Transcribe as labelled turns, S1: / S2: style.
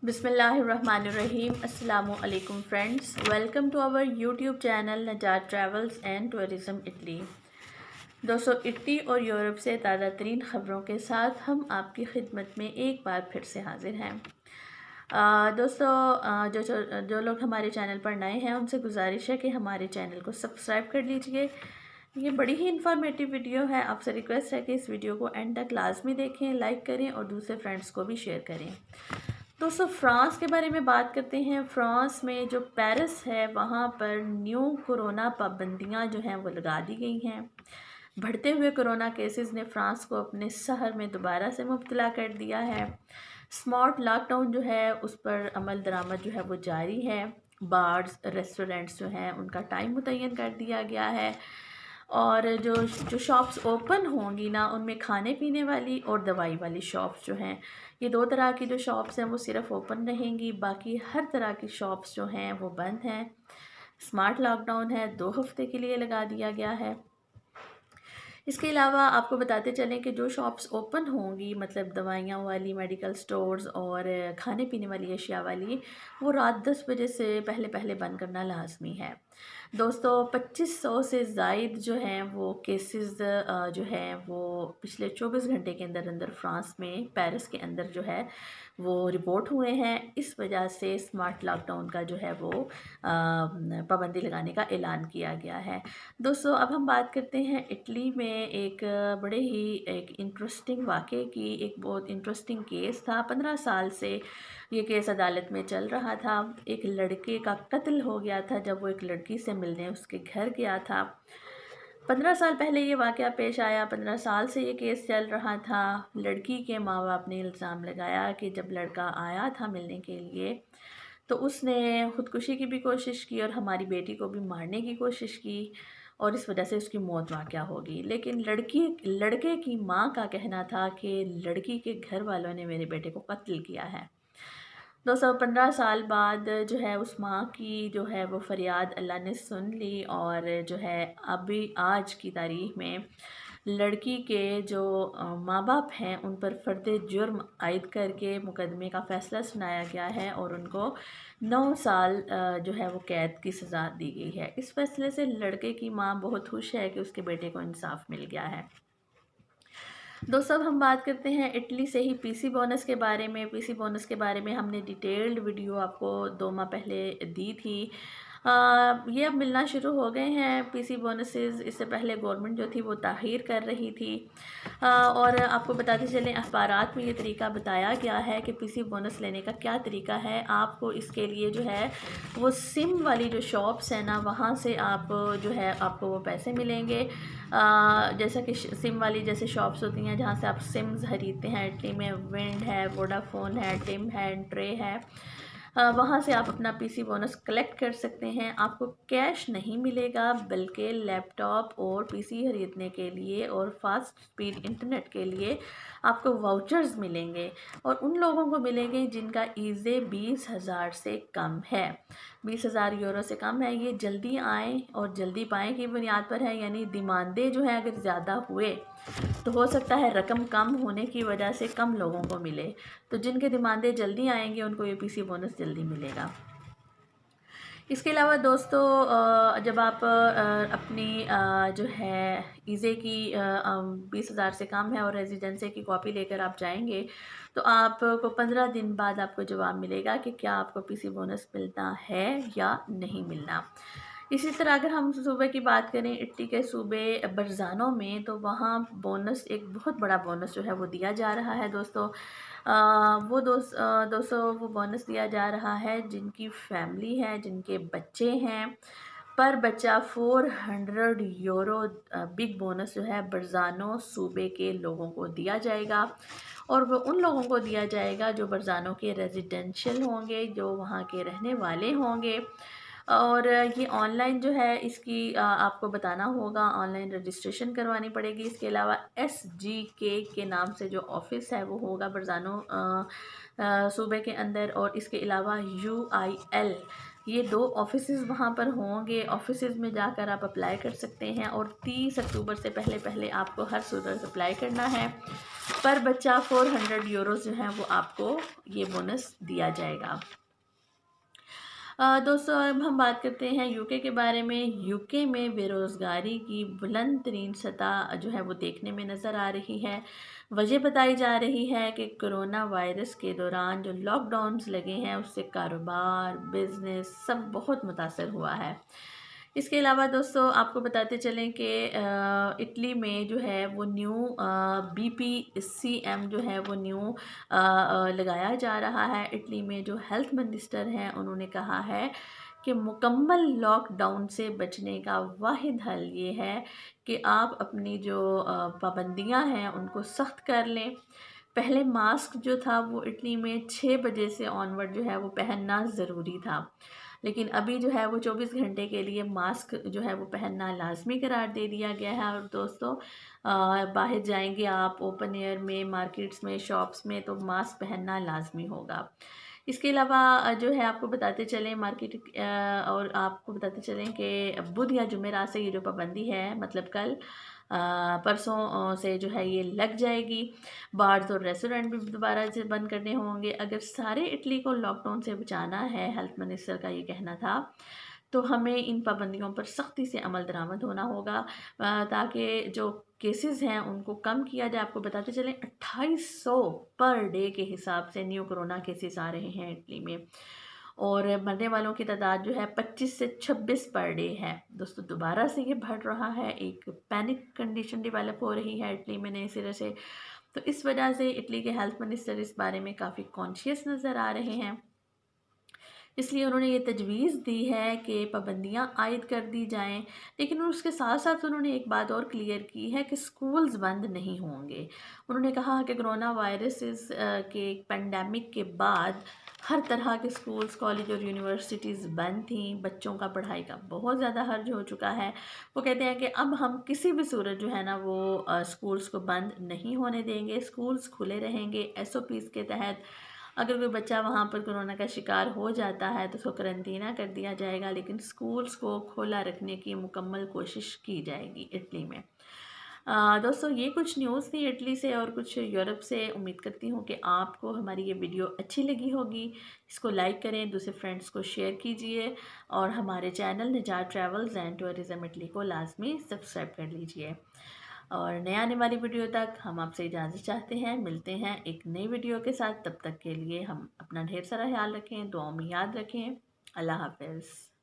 S1: बिस्मिल्लाहिर्रहमानिर्रहीम। अस्सलामुअलैकुम friends, welcome to our YouTube channel Najat travels and tourism Italy. दोस्तों, Italy और यूरोप से ताज़ा तरीन ख़बरों के साथ हम आपकी खिदमत में एक बार फिर से हाजिर हैं। दोस्तों, जो लोग हमारे चैनल पर नए हैं उनसे गुजारिश है कि हमारे चैनल को सब्सक्राइब कर लीजिए। ये बड़ी ही इंफॉर्मेटिव वीडियो है। आपसे रिक्वेस्ट है कि इस वीडियो को एंड तक लाजमी देखें, लाइक करें और दूसरे फ्रेंड्स को भी शेयर करें। दोस्तों, फ़्रांस के बारे में बात करते हैं। फ़्रांस में जो पेरिस है वहाँ पर न्यू कोरोना पाबंदियाँ जो हैं वो लगा दी गई हैं। बढ़ते हुए कोरोना केसेस ने फ़्रांस को अपने शहर में दोबारा से मुब्तला कर दिया है। स्मार्ट लॉकडाउन जो है उस पर अमल दरामद जो है वो जारी है। बार्स, रेस्टोरेंट्स जो हैं उनका टाइम मुतय्यन कर दिया गया है और जो जो शॉप्स ओपन होंगी ना उनमें खाने पीने वाली और दवाई वाली शॉप्स जो हैं, ये दो तरह की जो शॉप्स हैं वो सिर्फ ओपन रहेंगी, बाकी हर तरह की शॉप्स जो हैं वो बंद हैं। स्मार्ट लॉकडाउन है, 2 हफ्ते के लिए लगा दिया गया है। इसके अलावा आपको बताते चलें कि जो शॉप्स ओपन होंगी, मतलब दवाइयाँ वाली, मेडिकल स्टोर्स और खाने पीने वाली अशिया वाली, वो रात 10 बजे से पहले पहले बंद करना लाजमी है। दोस्तों, 2500 से ज़ायद जो हैं वो केसेस जो हैं वो पिछले 24 घंटे के अंदर अंदर फ़्रांस में पेरिस के अंदर जो है वो रिपोर्ट हुए हैं। इस वजह से स्मार्ट लॉकडाउन का जो है वो पाबंदी लगाने का ऐलान किया गया है। दोस्तों, अब हम बात करते हैं इटली में एक बड़े ही एक इंटरेस्टिंग वाक़े की। एक बहुत इंटरेस्टिंग केस था। 15 साल से ये केस अदालत में चल रहा था। एक लड़के का कत्ल हो गया था जब वो एक लड़की से मिलने उसके घर गया था। 15 साल पहले ये वाक़या पेश आया। 15 साल से ये केस चल रहा था। लड़की के माँ बाप ने इल्ज़ाम लगाया कि जब लड़का आया था मिलने के लिए तो उसने ख़ुदकुशी की भी कोशिश की और हमारी बेटी को भी मारने की कोशिश की और इस वजह से उसकी मौत वाक़या होगी। लेकिन लड़के की माँ का कहना था कि लड़की के घर वालों ने मेरे बेटे को कत्ल किया है। 215 साल बाद जो है उस माँ की जो है वो फरियाद अल्लाह ने सुन ली और जो है अभी आज की तारीख में लड़की के जो माँ बाप हैं उन पर फ़र्द जुर्म आयद करके मुकदमे का फ़ैसला सुनाया गया है और उनको 9 साल जो है वो कैद की सज़ा दी गई है। इस फ़ैसले से लड़के की माँ बहुत खुश है कि उसके बेटे को इंसाफ मिल गया है। दोस्तों, अब हम बात करते हैं इटली से ही पीसी बोनस के बारे में। पीसी बोनस के बारे में हमने डिटेल्ड वीडियो आपको 2 माह पहले दी थी। ये अब मिलना शुरू हो गए हैं पीसी बोनसेस। इससे पहले गवर्नमेंट जो थी वो ताख़ीर कर रही थी। और आपको बताते चलें अखबारात में ये तरीका बताया गया है कि पीसी बोनस लेने का क्या तरीका है। आपको इसके लिए जो है वो सिम वाली जो शॉप्स हैं ना वहाँ से आप जो है आपको वो पैसे मिलेंगे। जैसा कि सिम वाली जैसे शॉप्स होती हैं जहाँ से आप सिम्स खरीदते हैं। इटली में विंड है, वोडाफोन है, टिम है, ट्रे है। वहाँ से आप अपना पीसी बोनस कलेक्ट कर सकते हैं। आपको कैश नहीं मिलेगा बल्कि लैपटॉप और पीसी खरीदने के लिए और फास्ट स्पीड इंटरनेट के लिए आपको वाउचर्स मिलेंगे और उन लोगों को मिलेंगे जिनका ईज़े 20,000 से कम है। 20,000 यूरो से कम है। ये जल्दी आएँ और जल्दी पाएँ की बुनियाद पर है, यानी डिमांडें जो हैं अगर ज़्यादा हुए तो हो सकता है रकम कम होने की वजह से कम लोगों को मिले। तो जिनके डिमांडें जल्दी आएंगे उनको ये पीसी बोनस जल्दी मिलेगा। इसके अलावा दोस्तों, जब आप अपनी जो है ईज़े की 20,000 से कम है और रेजिडेंसी की कॉपी लेकर आप जाएंगे तो आपको 15 दिन बाद आपको जवाब मिलेगा कि क्या आपको पीसी बोनस मिलना है या नहीं मिलना। इसी तरह अगर हम सूबे की बात करें, इटली के सूबे बरज़ानो में, तो वहाँ बोनस एक बहुत बड़ा बोनस जो है वो दिया जा रहा है। दोस्तों, दोस्तों वो बोनस दिया जा रहा है जिनकी फैमिली है, जिनके बच्चे हैं। पर बच्चा 400 यूरो बिग बोनस जो है बरज़ानो सूबे के लोगों को दिया जाएगा और वो उन लोगों को दिया जाएगा जो बरज़ानो के रेजिडेंशियल होंगे, जो वहाँ के रहने वाले होंगे। और ये ऑनलाइन जो है इसकी आपको बताना होगा, ऑनलाइन रजिस्ट्रेशन करवानी पड़ेगी। इसके अलावा SGK के नाम से जो ऑफ़िस है वो होगा बरज़ानो सूबे के अंदर और इसके अलावा UIL, ये 2 ऑफिसेज़ वहाँ पर होंगे। ऑफिसेज़ में जाकर आप अप्लाई कर सकते हैं और 30 अक्टूबर से पहले पहले आपको हर सूरत अप्लाई करना है। पर बच्चा 400 यूरो जो है वो आपको ये बोनस दिया जाएगा। दोस्तों अब हम बात करते हैं यूके के बारे में। यूके में बेरोज़गारी की बुलंद तरीन सतह जो है वो देखने में नज़र आ रही है। वजह बताई जा रही है कि कोरोना वायरस के दौरान जो लॉकडाउन्स लगे हैं उससे कारोबार, बिज़नेस सब बहुत मुतासर हुआ है। इसके अलावा दोस्तों आपको बताते चलें कि इटली में जो है वो न्यू BPCM जो है वो न्यू लगाया जा रहा है। इटली में जो हेल्थ मिनिस्टर हैं उन्होंने कहा है कि मुकम्मल लॉकडाउन से बचने का वाहिद हल ये है कि आप अपनी जो पाबंदियां हैं उनको सख्त कर लें। पहले मास्क जो था वो इटली में 6 बजे से ऑनवर्ड जो है वो पहनना ज़रूरी था, लेकिन अभी जो है वो 24 घंटे के लिए मास्क जो है वो पहनना लाजमी करार दे दिया गया है। और दोस्तों बाहर जाएंगे आप ओपन एयर में, मार्केट्स में, शॉप्स में, तो मास्क पहनना लाजमी होगा। इसके अलावा जो है आपको बताते चलें और आपको बताते चलें कि बुध या जुमेरात से ये जो पाबंदी है, मतलब कल परसों से जो है ये लग जाएगी। बार्स और रेस्टोरेंट भी दोबारा से बंद करने होंगे। अगर सारे इटली को लॉकडाउन से बचाना है, हेल्थ मिनिस्टर का ये कहना था, तो हमें इन पाबंदियों पर सख्ती से अमल दरामद होना होगा ताकि जो केसेस हैं उनको कम किया जाए। आपको बताते चलें 2800 पर डे के हिसाब से न्यू कोरोना केसेस आ रहे हैं इटली में, और मरने वालों की तादाद जो है 25 से 26 पर डे है। दोस्तों दोबारा से ये बढ़ रहा है, एक पैनिक कंडीशन डेवलप हो रही है इटली में नए सिरे से। तो इस वजह से इटली के हेल्थ मिनिस्टर इस बारे में काफ़ी कॉन्शियस नज़र आ रहे हैं, इसलिए उन्होंने ये तजवीज़ दी है कि पाबंदियाँ आयद कर दी जाएं। लेकिन उसके साथ साथ उन्होंने एक बात और क्लियर की है कि स्कूल्स बंद नहीं होंगे। उन्होंने कहा कि कोरोना वायरस के पेंडेमिक के बाद हर तरह के स्कूल्स, कॉलेज और यूनिवर्सिटीज़ बंद थी। बच्चों का पढ़ाई का बहुत ज़्यादा हर्ज हो चुका है। वो कहते हैं कि अब हम किसी भी सूरत जो है ना वो स्कूल्स को बंद नहीं होने देंगे, स्कूल्स खुले रहेंगे। SOPs के तहत अगर कोई बच्चा वहाँ पर कोरोना का शिकार हो जाता है तो उसको करंतना कर दिया जाएगा, लेकिन स्कूल्स को खोला रखने की मुकम्मल कोशिश की जाएगी इटली में। दोस्तों ये कुछ न्यूज़ थी इटली से और कुछ यूरोप से। उम्मीद करती हूँ कि आपको हमारी ये वीडियो अच्छी लगी होगी। इसको लाइक करें, दूसरे फ्रेंड्स को शेयर कीजिए और हमारे चैनल निजात ट्रैवल्स एंड टूरिज़्म इटली को लाजमी सब्सक्राइब कर लीजिए। और नए आने वाली वीडियो तक हम आपसे इजाज़त चाहते हैं। मिलते हैं एक नई वीडियो के साथ। तब तक के लिए हम अपना ढेर सारा ख्याल रखें, दुआओं में याद रखें। अल्लाह हाफ़िज़।